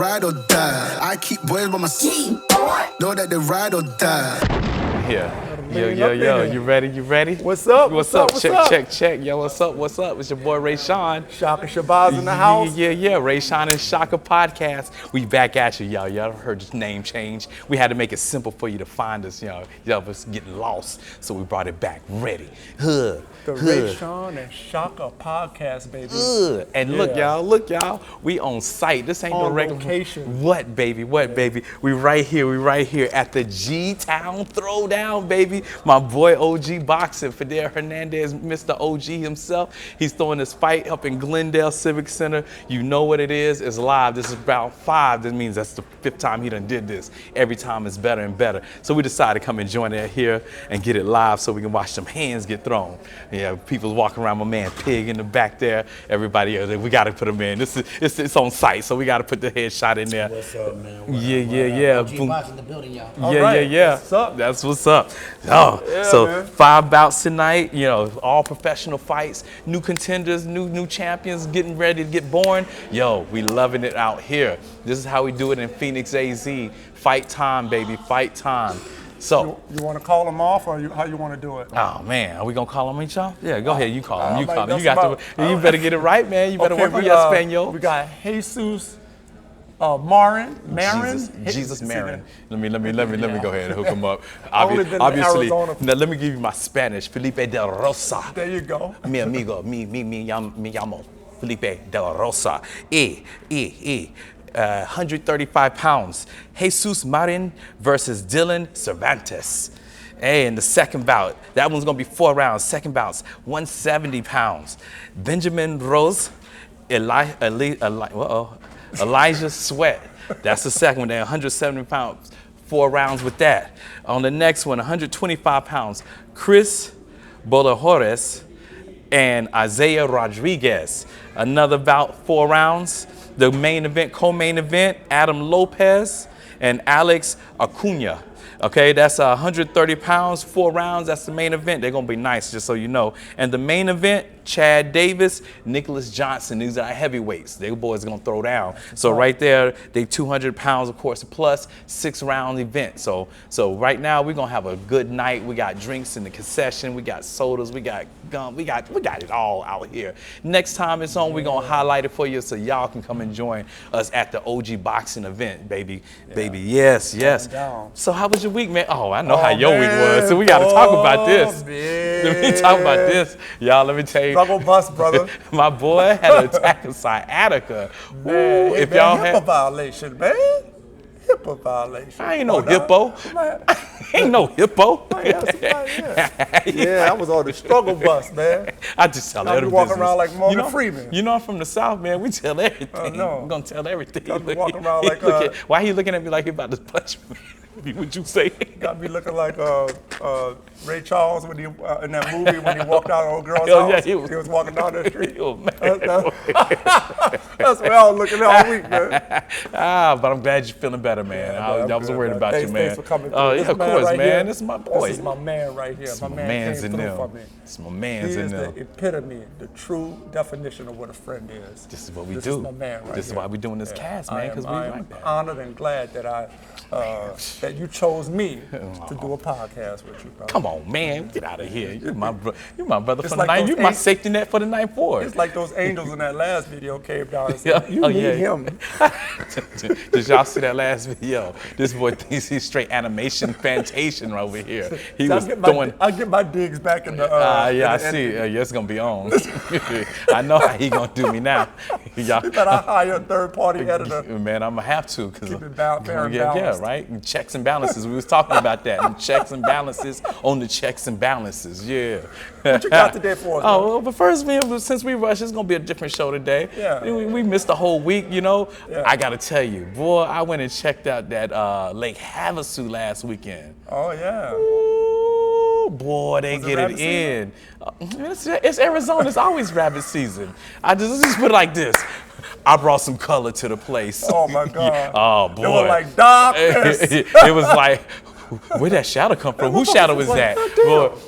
ride or die. I keep boys by my side. Know that they ride or die. Yeah. Yo, you ready? You ready? What's up? What's up? Check. Yo, what's up? It's your boy RAYSHON. Shaka Shabazz in the house. Yeah. RAYSHON&SHAKA podcast. We back at you, y'all. Y'all heard this name change. We had to make it simple for you to find us, y'all. Y'all was getting lost, so we brought it back ready. The RAYSHON&SHAKA podcast, baby. And look, y'all. We on site. This ain't no regular location. What, baby? We right here at the G-Town Throwdown, baby. My boy OG Boxing, Fidel Hernandez, Mr. OG himself. He's throwing this fight up in Glendale Civic Center. You know what it is. It's live. This is round 5. That means that's the 5th time he done did this. Every time it's better and better. So we decided to come and join it here and get it live so we can watch some hands get thrown. Yeah, people's walking around. My man Pig in the back there. Everybody else, we got to put him in. It's on site, so we got to put the headshot in there. What's up, man? Yeah. OG Box in the building, y'all. Yeah. What's up? That's what's up. So 5 bouts tonight, all professional fights, new contenders, new champions getting ready to get born. Yo, we loving it out here. This is how we do it in Phoenix, AZ. Fight time, baby, fight time. So you want to call them off, or how you want to do it? Oh man, are we gonna call them each other? Yeah, go ahead. You call them. You like, call them. that's You better get it right, man. You better work on your Espanol. We got Jesus Marin. Jesus Marin. Let me go ahead and hook him up. Only been to Obviously, Arizona. now let me give you my Spanish. Felipe del Rosa. There you go. Mi amigo, me llamo Felipe del Rosa. 135 pounds. Jesus Marin versus Dylan Cervantes. Hey, in the second bout, that one's gonna be 4 rounds. Second bout's 170 pounds. Benjamin Rose, Elijah Sweat. That's the second one there, 170 pounds. 4 rounds with that. On the next one, 125 pounds. Chris Bolajores and Isaiah Rodriguez. Another bout, 4 rounds. The main event, co-main event, Adam Lopez and Alex Acuna. Okay, that's 130 pounds, 4 rounds. That's the main event. They're going to be nice, just so you know. And the main event, Chad Davis, Nicholas Johnson. These are heavyweights. They boys going to throw down. So right there, they 200 pounds, of course, plus 6-round event. So right now, we're going to have a good night. We got drinks in the concession. We got sodas. We got gum. We got it all out here. Next time it's on, we're going to highlight it for you so y'all can come and join us at the OG Boxing event, baby. Yeah. Baby, yes. So how was your week, man? Oh, I know how your week was. So we got to talk about this. Let me talk about this. Y'all, let me tell you. Struggle bus, brother. My boy had an attack in sciatica. Man, if y'all HIPAA violation, man. HIPAA violation. I ain't no hippo. Ain't no hippo. Yeah, I was on the struggle bus, man. I just tell everything. walking around like Morgan Freeman. You know I'm from the South, man. We tell everything. I know. I'm gonna tell everything. Got me walking around like why are you looking at me like you about to punch me? What you say? Got me looking like Ray Charles when he in that movie when he walked out of old girl's house. Yeah, he was walking down the street. Man. That's where I was looking all week, man. But I'm glad you're feeling better, man. I was worried about you, man. Thanks for coming. Oh, yeah, of course, right man. Here, this is my boy. This is my man right here. It's my man's came in through them. for me. It's my man's in them. He is the epitome, the true definition of what a friend is. This is what we do. This is my man right This is here. why we're doing this cast, man, because we like that. I'm honored and glad that that you chose me to do a podcast with you, bro. Come on, man, get out of here. You're my brother for the like night. those You're my safety net for the night forward. It's like those angels in that last video came down and said, you need him. Did y'all see that last video? This boy thinks he's straight animation fantation over here. He was throwing. I'll get my digs back in the. I see. Yeah, it's gonna be on. I know how he gonna do me now. Y'all. You better hire a third-party editor. Man, I'm gonna have to because keep it fair and balanced. Yeah, right. And checks and balances. We was talking about that. And checks and balances on the checks and balances. Yeah. What you got today for us? Oh, but first, since we rushed, it's gonna be a different show today. Yeah. We missed the whole week, you know. Yeah. I gotta tell you, boy, I went and checked out that Lake Havasu last weekend. Oh yeah. Ooh, boy, they get it in. It's Arizona. It's always rabbit season. Let's just put it like this. I brought some color to the place. Oh my God. Yeah. Oh boy. It was like darkness. It was like, where'd that shadow come from? Whose shadow was that?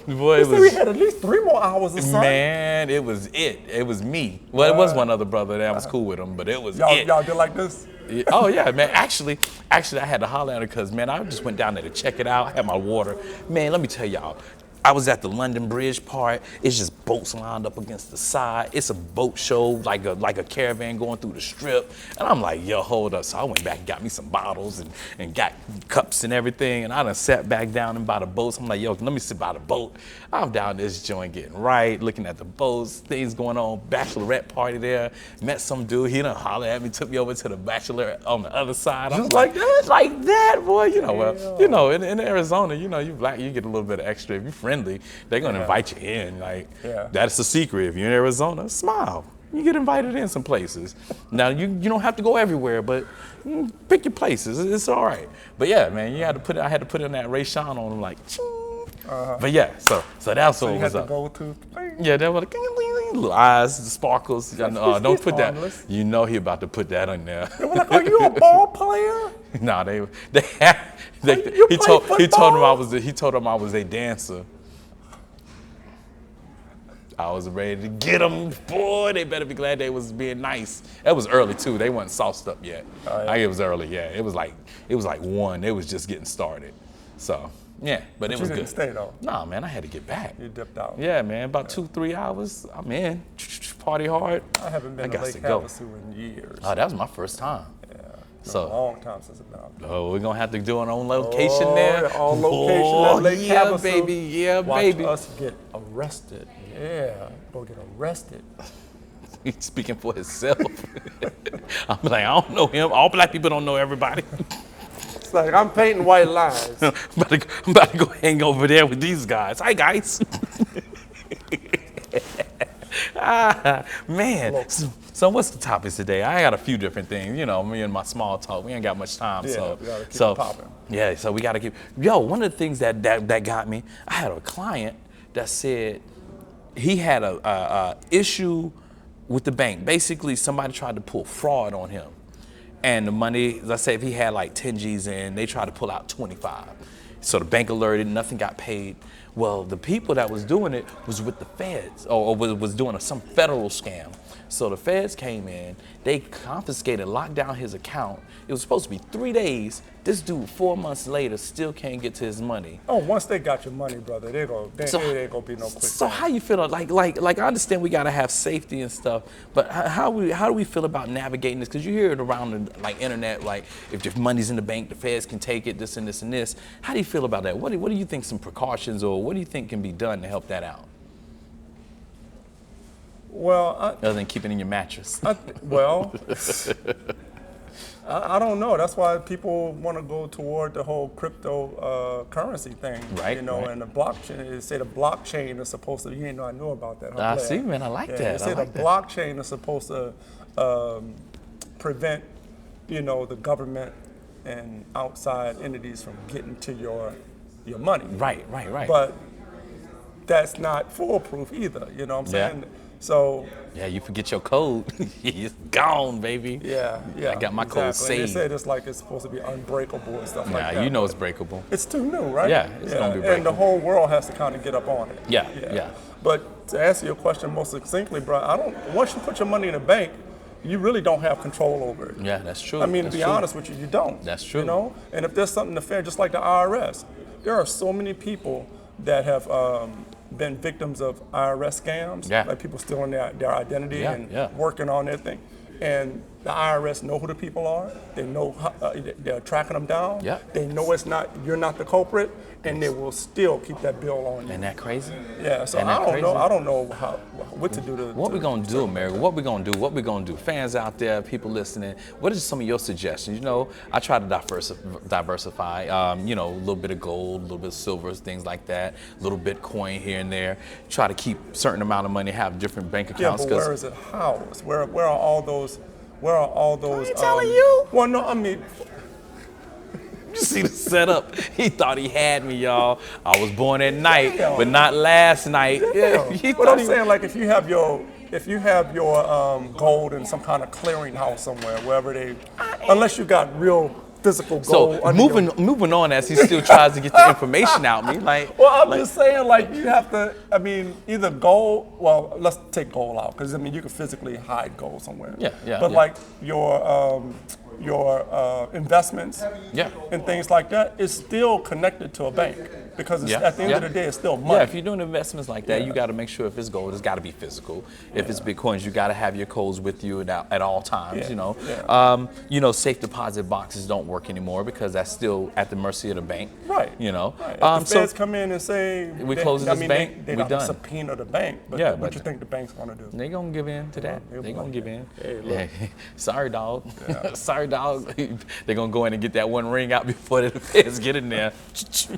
Boy, it was. We had at least 3 more hours of sun. Man, it was it. It was me. Well, it was one other brother that I was cool with him, but it was it. Y'all did like this? Oh yeah, man. Actually, I had to holler at her because, man, I just went down there to check it out. Had my water. Man, let me tell y'all. I was at the London Bridge part. It's just boats lined up against the side. It's a boat show, like a caravan going through the strip. And I'm like, yo, hold up. So I went back and got me some bottles and got cups and everything. And I done sat back down and by the boats. I'm like, yo, let me sit by the boat. I'm down this joint getting right, looking at the boats, things going on, bachelorette party there. Met some dude, he done hollered at me, took me over to the bachelorette on the other side. I was like that? Like that, boy. You know, well, you know, in Arizona, you know, you black, you get a little bit of extra. If you're friendly, they're gonna invite you in. Like, that's the secret. If you're in Arizona, smile. You get invited in some places. Now, you don't have to go everywhere, but pick your places. It's all right. But yeah, man, I had to put in that RAYSHON on them, like, ching. But yeah, so that's what was up. Go to yeah, that was little eyes, the sparkles. Don't put that. You know he about to put that on there. They were like, are you a ball player? Nah, he told him I was a dancer. I was ready to get them. Boy, they better be glad they was being nice. That was early too. They wasn't sauced up yet. Oh, yeah. It was early. Yeah, it was like 1. It was just getting started. So yeah, but it was you didn't good. Stay though. Nah, man, I had to get back. You dipped out. Yeah, man, about 2-3 hours. I'm in. Party hard. I haven't been to Lake Havasu in years. Oh, that was my first time. So a long time since I've been out there. Oh, we're gonna have to do it on location there. On location at Lake Havasu. Baby. Yeah, baby. Watch us get arrested. Yeah, go get arrested. He's speaking for himself. I'm like, I don't know him. All black people don't know everybody. It's like, I'm painting white lines. I'm about to go hang over there with these guys. Hi, guys. Man. So what's the topics today? I got a few different things. You know, me and my small talk. We ain't got much time, we gotta keep it popping. Yeah, so we gotta keep. Yo, one of the things that got me. I had a client that said he had a issue with the bank. Basically, somebody tried to pull fraud on him, and the money. Let's say if he had like 10 G's in, they tried to pull out 25. So the bank alerted, nothing got paid. Well, the people that was doing it was with the feds, or was doing some federal scam. So the feds came in, they confiscated, locked down his account. It was supposed to be 3 days. This dude, 4 months later, still can't get to his money. Oh, once they got your money, brother, it ain't gonna be no quick. So how you feel? Like I understand we gotta have safety and stuff, but how do we feel about navigating this? Because you hear it around the internet, like if the money's in the bank, the feds can take it, this and this and this. How do you feel about that? What do you think some precautions, or what do you think can be done to help that out? Well, other than keeping it in your mattress. I don't know. That's why people want to go toward the whole cryptocurrency thing, right? You know, right. And the blockchain. They say the blockchain is supposed to. You didn't know I knew about that. I see, man. I like that. They say the blockchain is supposed to prevent, the government and outside entities from getting to your money. Right. But that's not foolproof either. You know what I'm saying? Yeah. So yeah, you forget your code, it's gone, baby. Yeah. I got my code saved. And they said it's like it's supposed to be unbreakable and stuff like that. Yeah, you know it's breakable. It's too new, right? Yeah, it's gonna be breakable. And the whole world has to kind of get up on it. Yeah. But to answer your question most succinctly, bro, once you put your money in a bank, you really don't have control over it. Yeah, that's true. I mean, to be honest with you, you don't. That's true. You know, and if there's something nefarious, just like the IRS, there are so many people that have been victims of IRS scams, like people stealing their identity and working on their thing. And the IRS know who the people are. They know they're tracking them down. Yeah. They know you're not the culprit, and they will still keep that bill on you. Isn't that crazy? Yeah. So I don't know what to do to. What we gonna do, America? What we gonna do? Fans out there, people listening. What are some of your suggestions? You know, I try to diversify. A little bit of gold, a little bit of silver, things like that. A little Bitcoin here and there. Try to keep a certain amount of money, have different bank accounts. Yeah, but where is it housed? Where are all those? Where are all those? I ain't telling you. Well, no, I mean. You see the setup? He thought he had me, y'all. I was born at night, but not last night. Yeah. But I'm saying, like, if you have your gold in some kind of clearinghouse somewhere, wherever unless you got real physical gold. So moving on, as he still tries to get the information out me, like. Well, I'm just saying, like, you have to. I mean, either gold. Well, let's take gold out, because I mean, you can physically hide gold somewhere. Yeah. But like your your investments and things like that is still connected to a bank because it's, at the end of the day, it's still money. Yeah, if you're doing investments like that, you got to make sure if it's gold, it's got to be physical. If it's Bitcoins, you got to have your codes with you at all times. You know, safe deposit boxes don't work anymore because that's still at the mercy of the bank. Right. You know, if the feds come in and say we closing this bank, they we done. Subpoena the bank. But what you think the bank's gonna do? They gonna give in to that. They gonna give in. Hey, sorry, dog. Sorry, dog. They're gonna go in and get that one ring out before the feds get in there.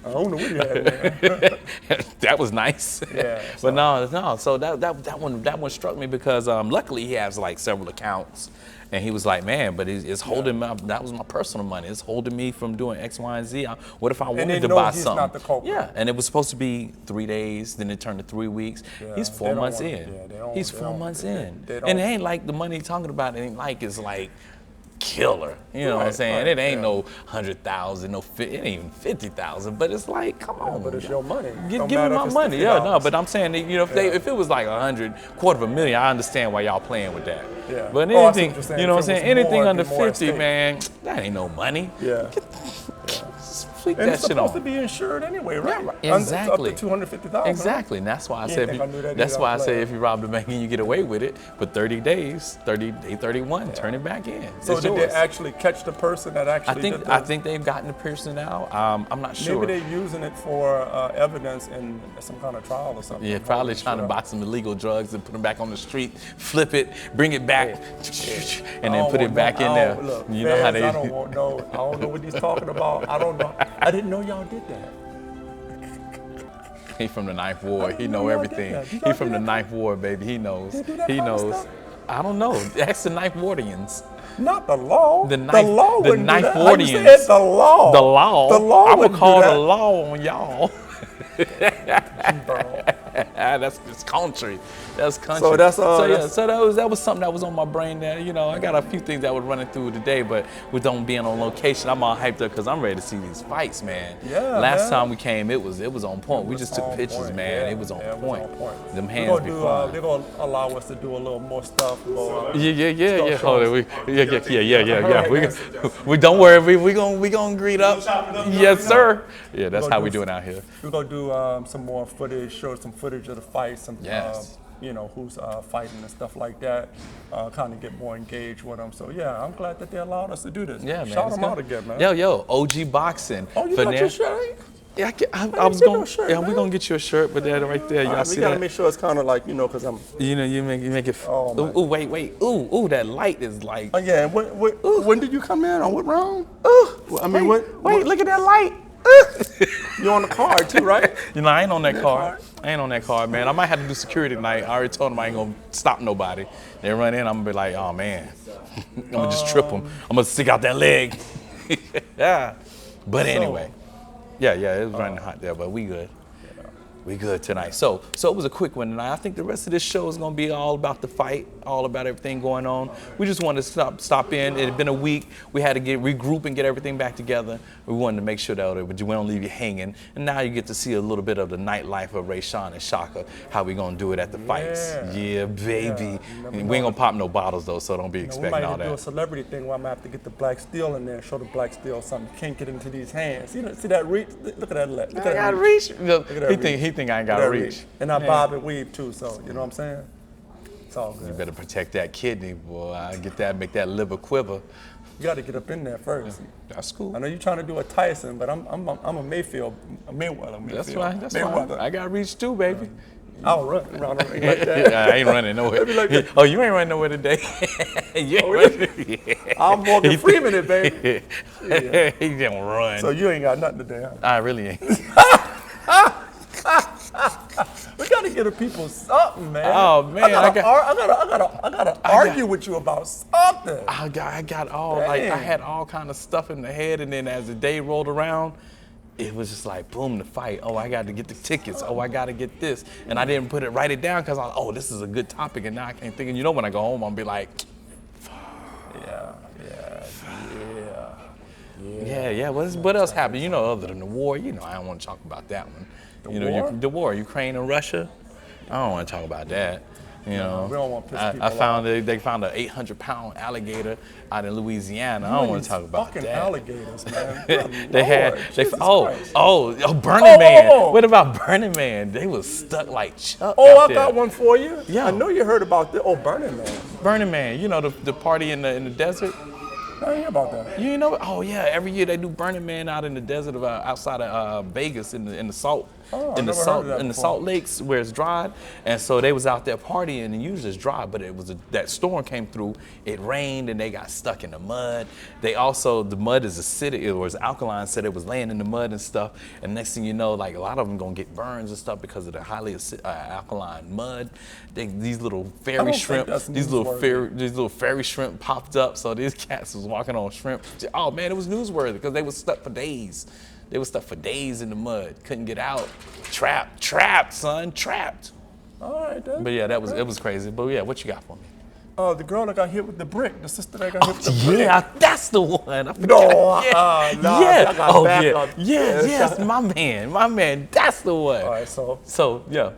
I don't know what you had there. That was nice. Yeah. But no. So that one struck me because luckily he has like several accounts. And he was like, man, but it's holding me. That was my personal money. It's holding me from doing X, Y, and Z. What if I wanted to buy something? Not the culprit. Yeah, and it was supposed to be 3 days, then it turned to 3 weeks. He's 4 months in. He's 4 months in. And it ain't like the money he's talking about. It ain't like it's like killer. You know what I'm saying? It ain't no 100,000, no it ain't even 50,000. But it's like, come on, but it's your money. Give me my money. Yeah, no. But I'm saying, that, you know, if it was like 100, $250,000, I understand why y'all playing with that. Yeah. But anything, you know what I'm saying? Anything under 50, man, that ain't no money. Yeah. Fleek and that it's shit supposed on. to be insured anyway, right? Yeah, exactly. Up to $250,000. Exactly, and that's why I said. That's why I say if you rob the bank and you get away with it for 30 days, 31, turn it back in. So did they actually catch the person that actually did this? I think they've gotten the person now. I'm not sure. Maybe they're using it for evidence in some kind of trial or something. Yeah, probably trying to buy some illegal drugs and put them back on the street, flip it, bring it back, and then put it back in there. Look, you know how they. I don't know what he's talking about. I don't know. I didn't know y'all did that. He from the Ninth Ward. He know everything. He from the Ninth Ward, baby. He knows. He knows. I don't know. Ask the Ninth Wardians. Not the law. The Ninth Wardians. It's the law. The law. The law. I'm gonna call the law on y'all. That's country. That's country. So that's so that was something that was on my brain there. You know, I got a few things that were running through today, but with them being on location, I'm all hyped up because I'm ready to see these fights, man. Yeah. Last time we came, it was on point. We just took pictures, man. It was on point. Them hands be flying. They're gonna allow us to do a little more stuff. Yeah. Hold on. Yeah. We don't worry. We gonna greet up. Yes, sir. Yeah, that's how we doing out here. We're gonna do some more footage, show some footage of the fight, some you know, who's fighting and stuff like that, kind of get more engaged with them. So yeah, I'm glad that they allowed us to do this. Yeah, man. Shout them out again, man. Yo, OG Boxing. Oh, you got your shirt? Yeah, I was going. Yeah, we're gonna get you a shirt, but that right there, y'all see that? We gotta make sure it's kind of like, you know, because I'm. You know, you make it. Oh, wait. Ooh, that light is like. Oh yeah. When did you come in? On what round? I mean, wait, look at that light. You're on the card too, right? You know, I ain't on that card. I ain't on that card, man. I might have to do security tonight. I already told them I ain't gonna stop nobody. They run in, I'm gonna be like, oh man, I'm gonna just trip them. I'm gonna stick out that leg. Yeah. But anyway, yeah, it was running hot there, but we good. We good tonight. So it was a quick one tonight. I think the rest of this show is gonna be all about the fight, all about everything going on. We just wanted to stop in. It had been a week. We had to regroup and get everything back together. We wanted to make sure that we don't leave you hanging. And now you get to see a little bit of the nightlife of RAYSHON and Shaka, how we gonna do it at the fights. Yeah, baby. We ain't gonna pop no bottles though, so don't be expecting all that. We might do a celebrity thing where I'm gonna have to get the black steel in there, show the black steel something. You can't get into these hands. See that reach? Look at that. Look at that reach. He think I ain't got reach. And I bob and weave too, so you know what I'm saying? It's all good. You better protect that kidney, boy. I get that, make that liver quiver. You got to get up in there first. That's cool. I know you're trying to do a Tyson, but I'm a Mayweather. That's fine. I got reach too, baby. I'll run around the ring like that. Yeah, I ain't running nowhere. Like oh, you ain't running nowhere today. You ain't running. I'm Morgan Freeman it, baby. Yeah. He didn't run. So you ain't got nothing today, huh? I really ain't. We gotta get the people something, man. Oh man, I gotta argue with you about something. I got all like I had all kind of stuff in the head, and then as the day rolled around, it was just like boom, the fight. Oh, I got to get the tickets. Oh, I got to get this, and I didn't write it down because this is a good topic, and now I can't think. And you know, when I go home, I'll be like, yeah. What else happened? You know, other than the war, you know, I don't want to talk about that one. The war, Ukraine and Russia. I don't want to talk about that. You know, we don't want to piss people I found off. they found an 800-pound alligator out in Louisiana. I don't want to talk about fucking that. alligators, man. Burning Man. What about Burning Man? They was stuck like Chuck. I got one for you. Yeah. I know you heard about this. Oh, Burning Man. Burning Man. You know the party in the desert. I didn't hear about that. You know? Oh yeah. Every year they do Burning Man out in the desert outside of Vegas in the salt. In the salt lakes where it's dried, and so they was out there partying, and usually it's dry, but it was that storm came through, it rained, and they got stuck in the mud. They also, the mud is acidic, it was alkaline, so it was laying in the mud and stuff, and next thing you know, like a lot of them gonna get burns and stuff because of the highly alkaline mud. These little fairy shrimp, these little fairy shrimp popped up, so these cats was walking on shrimp. Oh man, it was newsworthy because they was stuck for days. They were stuck for days in the mud, couldn't get out. Trapped, son, trapped. All right, then. But yeah, it was crazy. But yeah, what you got for me? The girl that got hit with the brick, the sister that got hit with the brick. Yeah, that's the one. Yes, my man, that's the one. All right, so yeah.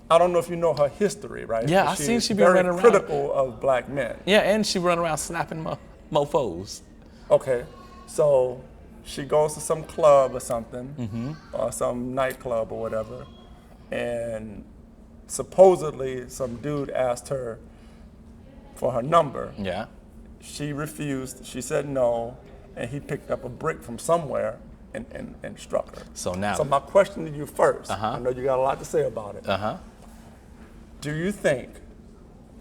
I don't know if you know her history, right? Yeah, I seen she been running around. Critical of black men. Yeah, and she run around slapping mofos. Okay, so she goes to some club or something, or some nightclub or whatever, and supposedly some dude asked her for her number. Yeah. She refused, she said no, and he picked up a brick from somewhere and struck her. So my question to you first, I know you got a lot to say about it. Do you think,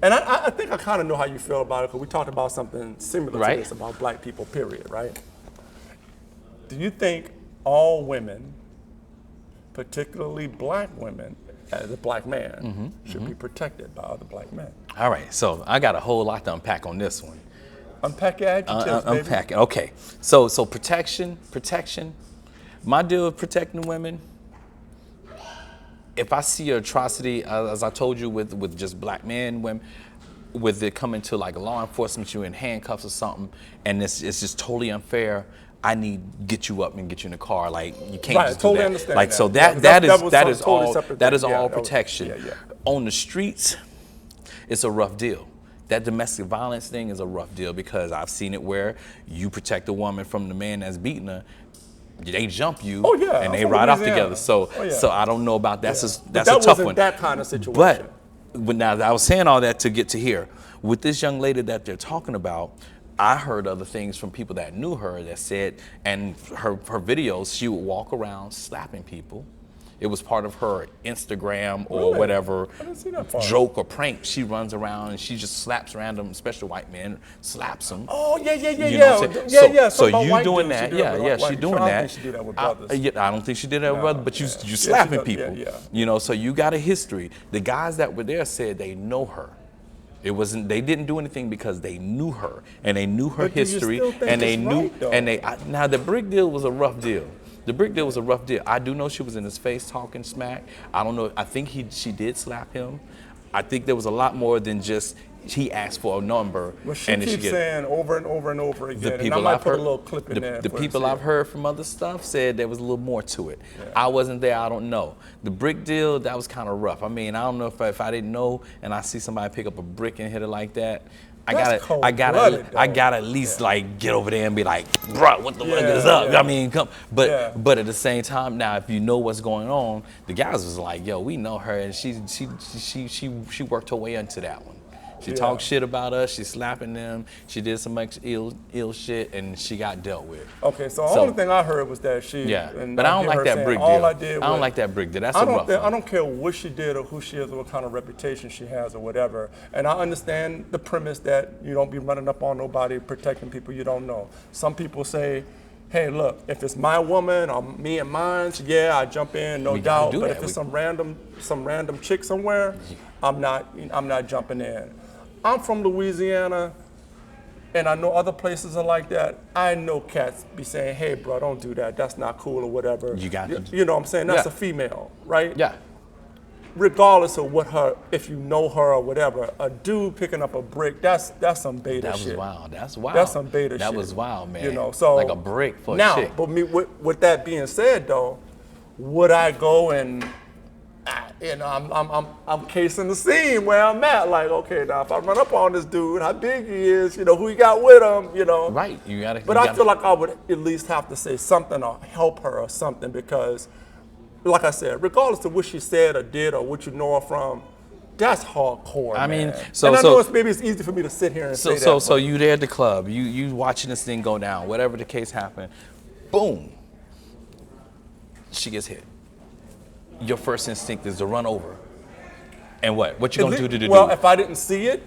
and I think I kind of know how you feel about it, because we talked about something similar to this about black people, period, right? Do you think all women, particularly black women, as a black man, should be protected by other black men? All right, so I got a whole lot to unpack on this one. Unpack your adjectives, baby. Unpack it, okay. So protection. My deal with protecting women, if I see an atrocity, as I told you with just black men, women, with it coming to like law enforcement, you in handcuffs or something, and it's just totally unfair, I need to get you up and get you in the car. Like you can't just do that. Understand like that. So that is all protection. On the streets, it's a rough deal. That domestic violence thing is a rough deal because I've seen it where you protect a woman from the man that's beating her. They jump you and they ride off together. So I don't know about that's a tough one. That kind of situation. But now I was saying all that to get to here. With this young lady that they're talking about, I heard other things from people that knew her that said, and her videos, she would walk around slapping people. It was part of her Instagram or whatever joke or prank. She runs around and she just slaps random, especially white men, slaps them. Oh, yeah. So you doing that? She doing that. I don't think she did that with brothers. I don't think she did that with brothers, but you slapping people. You know, so you got a history. The guys that were there said they know her. It wasn't. They didn't do anything because they knew her and they knew her history and they knew. Now the brick deal was a rough deal. I do know she was in his face talking smack. I don't know. I think she did slap him. I think there was a lot more than just he asked for a number. Well, she keeps saying over and over and over again. And I might put a little clip in there. The people I've heard from other stuff said there was a little more to it. I wasn't there. I don't know. The brick deal, that was kind of rough. I mean, I don't know if I didn't know and I see somebody pick up a brick and hit it like that. I gotta at least like get over there and be like, bro, what the fuck is up? I mean, come. But at the same time, now if you know what's going on, the guys was like, yo, we know her, and she worked her way into that one. She talked shit about us. She slapping them. She did some ill shit, and she got dealt with. Okay, so the only thing I heard was that she. Yeah, but I don't like that brick deal. I don't like that brick deal. That's a rough one. I don't care what she did or who she is or what kind of reputation she has or whatever. And I understand the premise that you don't be running up on nobody, protecting people you don't know. Some people say, hey, look, if it's my woman or me and mine, I jump in, no doubt. But if it's some random chick somewhere, I'm not jumping in. I'm from Louisiana, and I know other places are like that. I know cats be saying, hey, bro, don't do that. That's not cool or whatever. You know what I'm saying? That's a female, right? Yeah. Regardless of if you know her or whatever, a dude picking up a brick, that's some beta shit. That's wild. That's some beta shit. That was wild, man. You know, so like a brick for a chick. But with that being said, though, would I go and And I'm casing the scene where I'm at. Like, okay, now if I run up on this dude, how big he is, you know, who he got with him, you know. Right, you gotta. But I feel like I would at least have to say something or help her or something because, like I said, regardless of what she said or did or what you know her from, that's hardcore. I man. mean, so and I know maybe it's easy for me to sit here and say that. So you there at the club, you watching this thing go down, whatever the case happened, boom, she gets hit. Your first instinct is to run over. And what you gonna do? Well, if I didn't see it,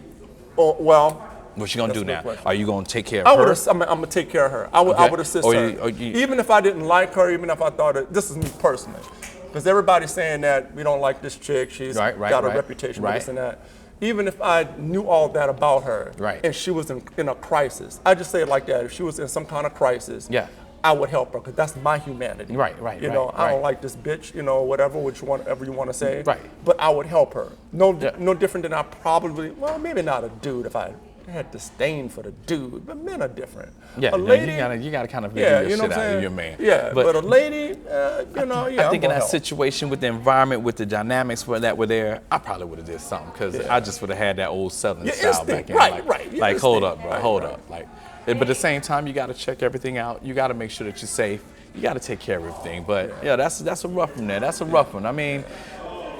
what you gonna do now? Are you gonna take care of her? I'm gonna take care of her. I would assist her. Even if I didn't like her, even if I thought this is me personally. Because everybody's saying that we don't like this chick, she's got a reputation for this and that. Even if I knew all that about her and she was in a crisis, I just say it like that. If she was in some kind of crisis, I would help her because that's my humanity. You know, I don't like this bitch, you know, whatever you want to say. But I would help her. No different than I probably, well, maybe not a dude if I had disdain for the dude, but men are different. Yeah, a lady, you gotta kind of figure your shit out of your man. Yeah, but a lady, you know, I think in that situation with the environment, with the dynamics that were there, I probably would have did something because I just would have had that old Southern style back in. Like hold up, bro, hold up. Like, but at the same time, you got to check everything out. You got to make sure that you're safe. You got to take care of everything. But yeah, that's a rough one there. That's a rough one. I mean,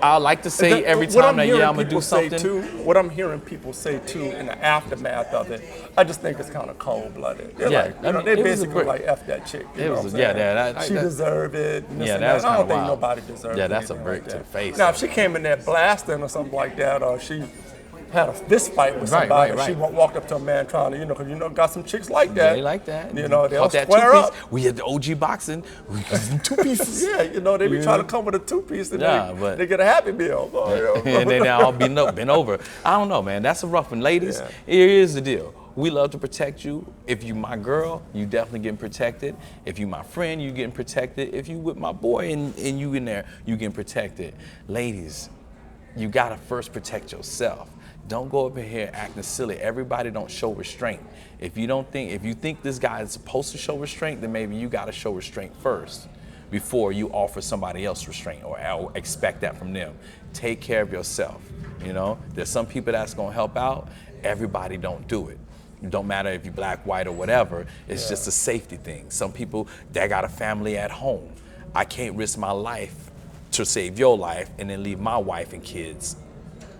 I like to say every time that I'm gonna do something. What I'm hearing people say too in the aftermath of it, I just think it's kind of cold-blooded. They're like, you know, they basically like F that chick. You know what I'm saying? She deserved it. I don't think nobody deserved it. Yeah, that's a brick to the face. Now, if she came in there blasting or something like that, or she had a fist fight with somebody, she walked up to a man trying to, because got some chicks like that. They like that. You know, they'll square up. We had the OG boxing. We got some two pieces. You know, they be trying to come with a two-piece and they get a Happy Meal. And they now all been over. I don't know, man. That's a rough one. Ladies, here's the deal. We love to protect you. If you my girl, you definitely getting protected. If you my friend, you getting protected. If you with my boy and you in there, you getting protected. Ladies, you gotta first protect yourself. Don't go up in here acting silly. Everybody don't show restraint. If you think this guy is supposed to show restraint, then maybe you gotta show restraint first before you offer somebody else restraint or expect that from them. Take care of yourself. You know, there's some people that's gonna help out. Everybody don't do it. It don't matter if you're black, white, or whatever. It's just a safety thing. Some people, they got a family at home. I can't risk my life to save your life and then leave my wife and kids.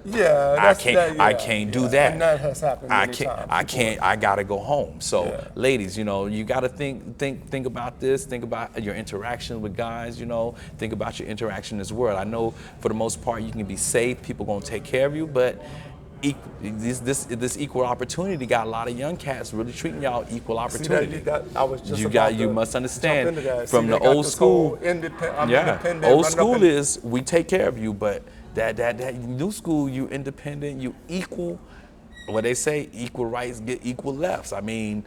I can't do that. And that has happened many times. I gotta go home. So ladies, you know, you gotta think about this, think about your interaction with guys, you know, think about your interaction in this world. I know for the most part you can be safe, people gonna take care of you, but this equal opportunity got a lot of young cats really treating y'all equal opportunity. You must understand from the old school. Old school is we take care of you, but that new school, you independent, you equal. What they say, equal rights get equal lefts. I mean,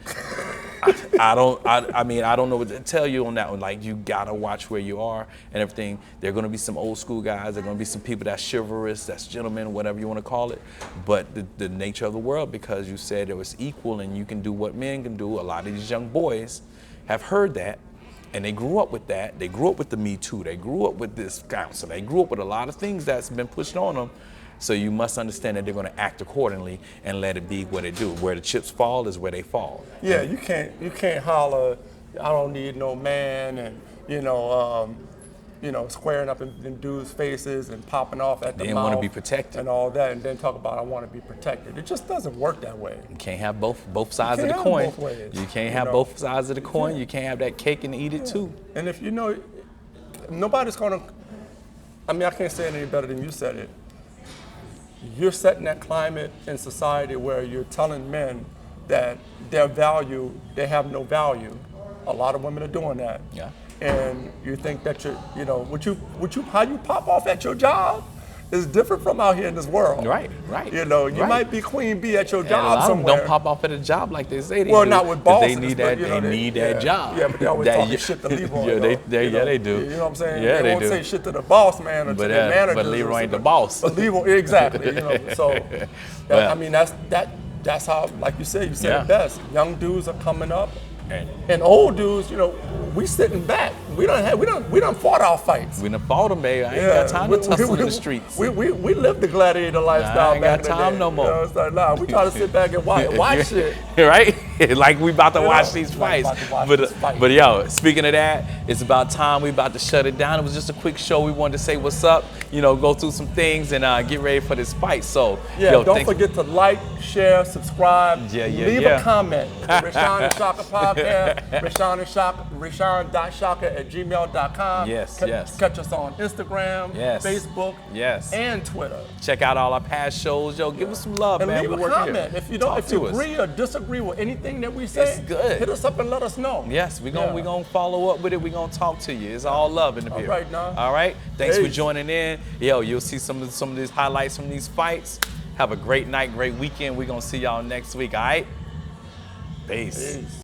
I don't know what to tell you on that one. Like, you gotta watch where you are and everything. There are gonna be some old school guys. There are gonna be some people that's chivalrous, that's gentlemen, whatever you want to call it. But the nature of the world, because you said it was equal and you can do what men can do. A lot of these young boys have heard that. And they grew up with that. They grew up with the Me Too. They grew up with this counsel. They grew up with a lot of things that's been pushed on them. So you must understand that they're going to act accordingly and let it be what they do. Where the chips fall is where they fall. Yeah, you can't holler, I don't need no man, and squaring up in dudes' faces and popping off at the mouth. They want to be protected and all that, and then talk about I want to be protected. It just doesn't work that way. You can't have both sides of the coin. You can't have both sides of the coin. You can't have that cake and eat it too. And if nobody's gonna. I mean, I can't say it any better than you said it. You're setting that climate in society where you're telling men that they have no value. A lot of women are doing that. Yeah. And you think that how you pop off at your job is different from out here in this world. Right. You might be queen bee at your job somewhere. Don't pop off at a job like they say they do. Not with bosses. They need that job. Yeah, but they always talking shit to leave on. They do. You know what I'm saying? Yeah, they won't say shit to the boss man or to the manager. But Leroy ain't the boss. But Leroy, exactly. So, I mean, that's how, like you said it best. Young dudes are coming up. And old dudes, you know, we sitting back. We done fought our fights. We done fought them, baby. I ain't got time to tussle in the streets. We lived the gladiator lifestyle. I ain't got time no more. You know, it's like, nah, we try to sit back and watch shit. Right? Like we about to watch these fights. But yo, speaking of that, it's about time. We about to shut it down. It was just a quick show. We wanted to say what's up, you know, go through some things and get ready for this fight. So yeah, yo, don't forget to like, share, subscribe, leave a comment. RAYSHON&SHAKA podcast, RAYSHON.SHAKA@gmail.com. Yes. Catch us on Instagram, Facebook, and Twitter. Check out all our past shows. Yo, give us some love, and man. Leave a comment. If you agree or disagree with anything that we say, it's good. Hit us up and let us know. Yes, we gonna follow up with it. We gonna talk to you. It's all love in the building. All right, now. All right. Thanks for joining in. Yo, you'll see some of these highlights from these fights. Have a great night, great weekend. We're gonna see y'all next week. All right. Peace.